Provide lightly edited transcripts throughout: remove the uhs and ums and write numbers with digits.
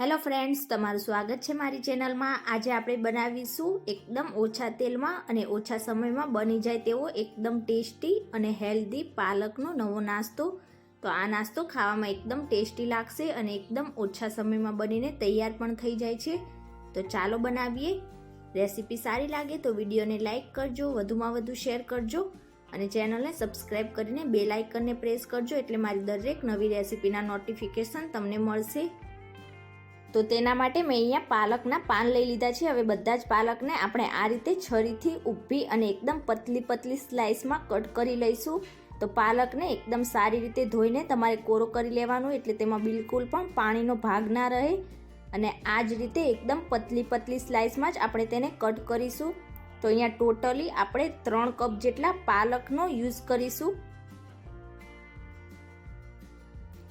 Hello friends, તમારું સ્વાગત છે મારી ચેનલમાં। આજે આપણે બનાવીશું એકદમ ઓછા તેલમાં અને ઓછા સમયમાં બની જાય તેવો એકદમ ટેસ્ટી અને હેલ્ધી પાલકનો નવો નાસ્તો। તો આ નાસ્તો ખાવામાં એકદમ ટેસ્ટી લાગશે અને એકદમ ઓછા સમયમાં બનીને તૈયાર પણ થઈ જાય છે। તો ચાલો બનાવીએ। રેસીપી સારી લાગે તો વિડીયોને લાઇક કરજો, વધુમાં વધુ શેર કરજો અને ચેનલને સબસ્ક્રાઈબ કરીને બેલ આઇકનને પ્રેસ કરજો, એટલે મારી દરેક નવી રેસીપીના નોટિફિકેશન તમને મળશે। તો તેના માટે મેં અહીંયા પાલકના પાન લઈ લીધા છે। હવે બધા જ પાલકને આપણે આ રીતે છરીથી ઊભી અને એકદમ પતલી પતલી સ્લાઇસમાં કટ કરી લઈશું। તો પાલકને એકદમ સારી રીતે ધોઈને તમારે કોરો કરી લેવાનું, એટલે તેમાં બિલકુલ પણ પાણીનો ભાગ ના રહે। અને આ જ રીતે એકદમ પતલી પતલી સ્લાઇસમાં જ આપણે તેને કટ કરીશું। તો અહીંયા ટોટલી આપણે 3 કપ જેટલા પાલકનો યુઝ કરીશું।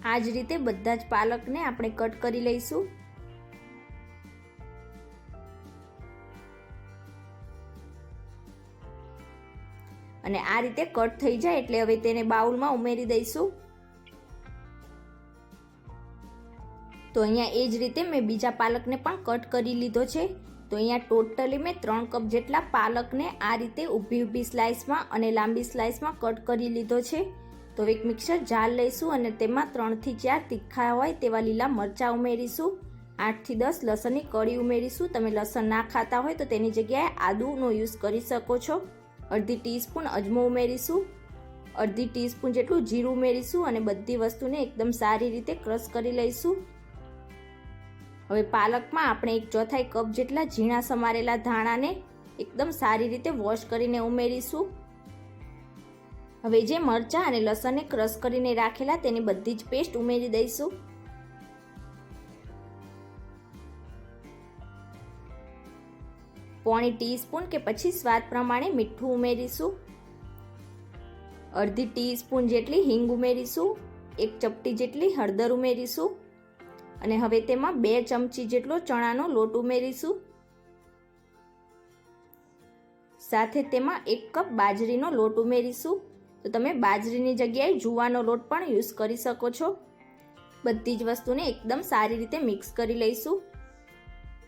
આ જ રીતે બધા જ પાલકને આપણે કટ કરી લઈશું। અને આ રીતે કટ થઈ જાય એટલે હવે તેને બાઉલમાં ઉમેરી દઈશું। તો અહીંયા એ જ રીતે મેં બીજા પાલકને પણ કટ કરી લીધો છે। તો અહીંયા ટોટલી મેં 3 કપ જેટલા પાલકને આ રીતે ઊભી ઊભી સ્લાઇસમાં અને લાંબી સ્લાઇસમાં કટ કરી લીધો છે। તો એક મિક્સર જાર લઈશું અને તેમાં 3 થી 4 તીખા હોય તેવા લીલા મરચાં ઉમેરીશું। 8 થી 10 લસણની કળી ઉમેરીશું। તમે લસણ ના ખાતા હોય તો તેની જગ્યાએ આદુનો યુઝ કરી શકો છો। અડધી ટીસ્પૂન અજમો ઉમેરીશું। અડધી ટીસ્પૂન જેટલું જીરું ઉમેરીશું અને બધી વસ્તુને એકદમ સારી રીતે ક્રશ કરી લઈશું। હવે પાલકમાં આપણે 1/4 કપ જેટલા ઝીણા સમારેલા ધાણાને એકદમ સારી રીતે વોશ કરીને ઉમેરીશું। હવે જે મરચાં અને લસણને ક્રશ કરીને રાખેલા તેની બધી જ પેસ્ટ ઉમેરી દઈશું। પોણી ટીસ્પૂન કે પછી સ્વાદ પ્રમાણે મીઠું ઉમેરીશું। અડધી ટીસ્પૂન જેટલી હિંગ ઉમેરીશું। 1 ચપટી જેટલી હળદર ઉમેરીશું અને હવે તેમાં 2 ચમચી જેટલો ચણાનો લોટ ઉમેરીશું। સાથે તેમાં 1 કપ બાજરીનો લોટ ઉમેરીશું। તો તમે બાજરીની જગ્યાએ જુવારનો લોટ પણ યુઝ કરી શકો છો। બધી જ વસ્તુને એકદમ સારી રીતે મિક્સ કરી લઈશું।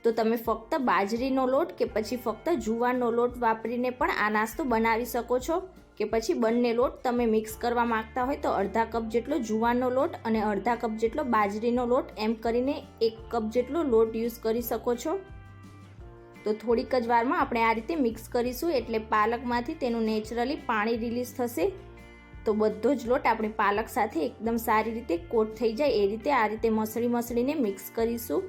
તો તમે ફક્ત બાજરીનો લોટ કે પછી ફક્ત જુવારનો લોટ વાપરીને પણ આ નાસ્તો બનાવી શકો છો, કે પછી બંને લોટ તમે મિક્સ કરવા માંગતા હોય તો અડધા કપ જેટલો જુવારનો લોટ અને અડધા કપ જેટલો બાજરીનો લોટ એમ કરીને 1 કપ જેટલો લોટ યુઝ કરી શકો છો। તો થોડીક જ વારમાં આપણે આ રીતે મિક્સ કરીશું એટલે પાલકમાંથી તેનું નેચરલી પાણી રિલીઝ થશે। તો બધો જ લોટ આપણી પાલક સાથે એકદમ સારી રીતે કોટ થઈ જાય એ રીતે આ રીતે મસળીને મિક્સ કરીશું।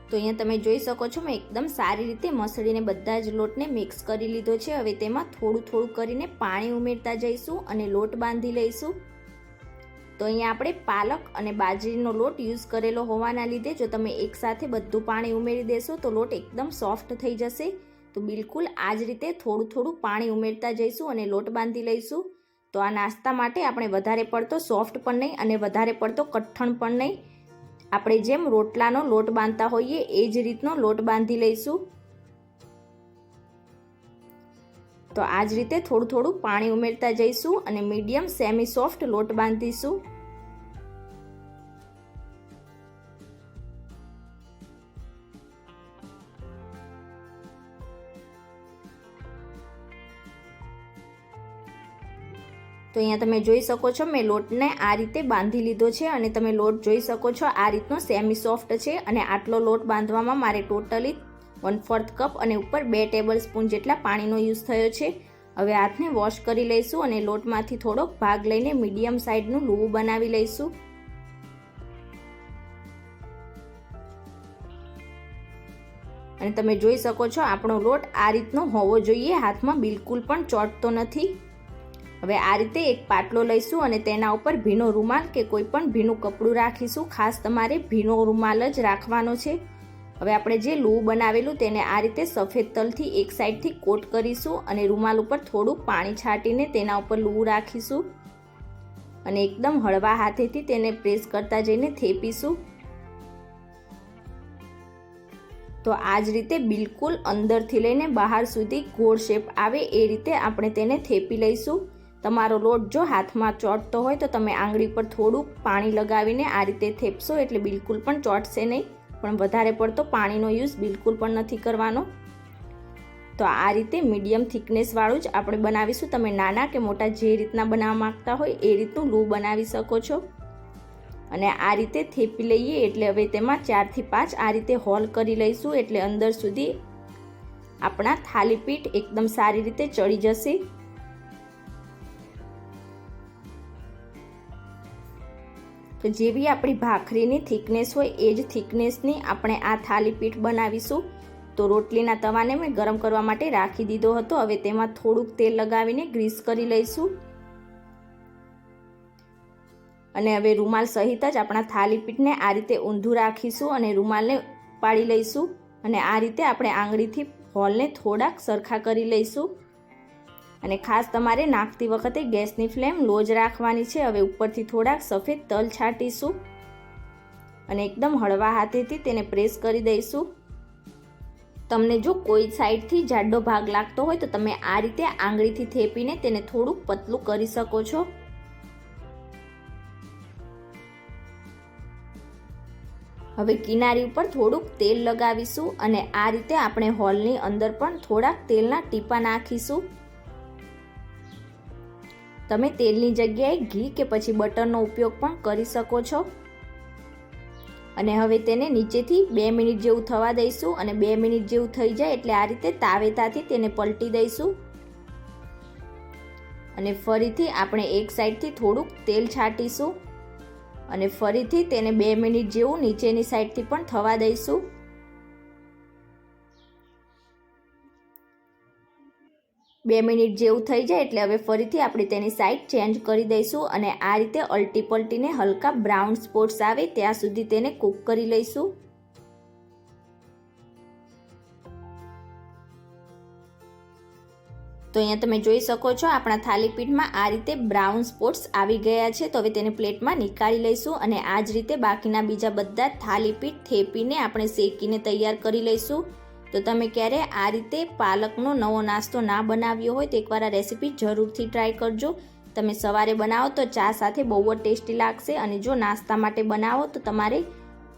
તો અહીંયા તમે જોઈ શકો છો મેં એકદમ સારી રીતે મસળીને બધા જ લોટને મિક્સ કરી લીધો છે। હવે તેમાં થોડું કરીને પાણી ઉમેરતા જઈશું અને લોટ બાંધી લઈશું। તો અહીંયા આપણે પાલક અને બાજરીનો લોટ યુઝ કરેલો હોવાના લીધે જો તમે એકસાથે બધું પાણી ઉમેરી દેશો તો લોટ એકદમ સોફ્ટ થઈ જશે। તો બિલકુલ આ જ રીતે થોડું પાણી ઉમેરતા જઈશું અને લોટ બાંધી લઈશું। તો આ નાસ્તા માટે આપણે વધારે પડતો સોફ્ટ પણ નહીં અને વધારે પડતો કઠણ પણ નહીં, આપણે જેમ રોટલાનો લોટ બાંધતા હોઈએ એ જ રીતનો લોટ બાંધી લઈશું। તો આ જ રીતે થોડું પાણી ઉમેરતા જઈશું અને મીડિયમ સેમી સોફ્ટ લોટ બાંધીશું। તો અહીંયા તમે જોઈ શકો છો મેં લોટને આ રીતે બાંધી લીધો છે અને તમે લોટ જોઈ શકો છો આ રીતનો સેમી સોફ્ટ છે। અને આટલો લોટ બાંધવામાં મારે ટોટલી 1/4 કપ અને ઉપર 2 ટેબલ સ્પૂન જેટલા પાણીનો યુઝ થયો છે। હવે હાથને વોશ કરી લઈશું અને લોટમાંથી થોડોક ભાગ લઈને મીડિયમ સાઇઝનું લૂવું બનાવી લઈશું। અને તમે જોઈ શકો છો આપણો લોટ આ રીતનો હોવો જોઈએ, હાથમાં બિલકુલ પણ ચોંટતો નથી। હવે આ રીતે એક પાટલો લઈશું અને તેના ઉપર ભીનો રૂમાલ કે કોઈ પણ ભીનું કપડું રાખીશું। ખાસ તમારે ભીનો રૂમાલ જ રાખવાનો છે। હવે આપણે જે લૂવું બનાવેલું તેને આ રીતે સફેદ તલથી એક સાઈડથી કોટ કરીશું અને રૂમાલ ઉપર થોડું પાણી છાંટીને તેના ઉપર લૂવું રાખીશું અને એકદમ હળવા હાથેથી તેને પ્રેસ કરતા જઈને થેપીશું। તો આ જ રીતે બિલકુલ અંદરથી લઈને બહાર સુધી ગોળ શેપ આવે એ રીતે આપણે તેને થેપી લઈશું। તમારો લોટ જો હાથમાં ચોંટતો હોય તો તમે આંગળી પર થોડુંક પાણી લગાવીને આ રીતે થેપશો એટલે બિલકુલ પણ ચોંટશે નહીં, પણ વધારે પડતો પાણીનો યુઝ બિલકુલ પણ નથી કરવાનો. તો આ રીતે મીડિયમ થિકનેસવાળું જ આપણે બનાવીશું. તમે નાના કે મોટા જે રીતના બનાવવા માંગતા હોય એ રીતનું લૂ બનાવી શકો છો. અને આ રીતે થેપી લઈએ એટલે હવે તેમાં 4 થી 5 આ રીતે હોલ કરી લઈશું એટલે અંદર સુધી આપણા થાલીપીઠ એકદમ સારી રીતે ચડી જશે. તો જેવી આપણી ભાખરીની થિકનેસ હોય એ જ થિકનેસની આપણે આ થાલીપીઠ બનાવીશું. તો રોટલીના તવાને મેં ગરમ કરવા માટે રાખી દીધો હતો. હવે તેમાં થોડુંક તેલ લગાવીને ગ્રીસ કરી લઈશું. અને હવે રૂમાલ સહિત જ આપણા થાલીપીઠને આ રીતે ઊંધું રાખીશું અને રૂમાલને પાડી લઈશું. અને આ રીતે આપણે આંગળીથી હોલને થોડાક સરખા કરી લઈશું. અને ખાસ તમારે નાખતી વખતે ગેસની ફ્લેમ લો જ રાખવાની છે. હવે ઉપરથી થોડાક સફેદ તલ છાંટીશું અને એકદમ હળવા હાથેથી તેને પ્રેસ કરી દઈશું. તમને જો કોઈ સાઈડથી જાડો ભાગ લાગતો હોય તો તમે આ રીતે આંગળીથી થેપીને તેને થોડુંક પતલું કરી શકો છો. હવે કિનારી ઉપર થોડુંક તેલ લગાવીશું અને આ રીતે આપણે હોલની અંદર પણ થોડાક તેલના ટીપા નાખીશું. તમે તેલની જગ્યાએ ઘી કે પછી બટરનો ઉપયોગ પણ કરી શકો છો. અને હવે તેને નીચેથી 2 મિનિટ જેવું થવા દઈશું અને 2 મિનિટ જેવું થઈ જાય એટલે આ રીતે તાવેતાથી તેને પલટી દઈશું. અને ફરીથી આપણે એક સાઈડથી થોડુંક તેલ છાંટીશું અને ફરીથી તેને 2 મિનિટ જેવું નીચેની સાઈડથી પણ થવા દઈશું. બે મિનિટ જેવું થઈ જાય એટલે હવે ફરીથી આપણે તેની સાઈડ ચેન્જ કરી દઈશું અને આ રીતે અલટી પલટીને હલકા બ્રાઉન સ્પોટ્સ આવે ત્યાં સુધી તેને કૂક કરી લઈશું. તો અહીંયા તમે જોઈ શકો છો આપણા થાલીપીઠમાં આ રીતે બ્રાઉન સ્પોટ્સ આવી ગયા છે. તો હવે તેને પ્લેટમાં નીકાળી લઈશું અને આ જ રીતે બાકીના બીજા બધા થાલીપીઠ થેપીને આપણે શેકીને તૈયાર કરી લઈશું. તો તમે ક્યારે આ રીતે પાલકનો નવો નાસ્તો ના બનાવ્યો હોય તો એકવાર આ રેસીપી જરૂરથી ટ્રાય કરજો. તમે સવારે બનાવો તો ચા સાથે બહુ જ ટેસ્ટી લાગશે અને જો નાસ્તા માટે બનાવો તો તમારે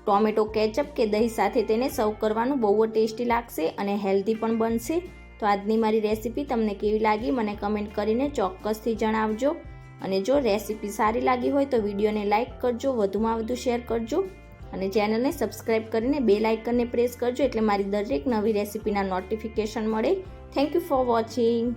ટોમેટો કેચઅપ કે દહીં સાથે તેને સર્વ કરવાનું બહુ જ ટેસ્ટી લાગશે અને હેલ્ધી પણ બનશે. તો આજની મારી રેસીપી તમને કેવી લાગી મને કમેન્ટ કરીને ચોક્કસથી જણાવજો. અને જો રેસીપી સારી લાગી હોય તો વિડીયોને લાઇક કરજો, વધુમાં વધુ શેર કરજો અને ચેનલને સબસ્ક્રાઇબ કરીને બેલ આઇકનને પ્રેસ કરજો એટલે મારી દરેક નવી રેસીપીના નોટિફિકેશન મળે. Thank you for watching.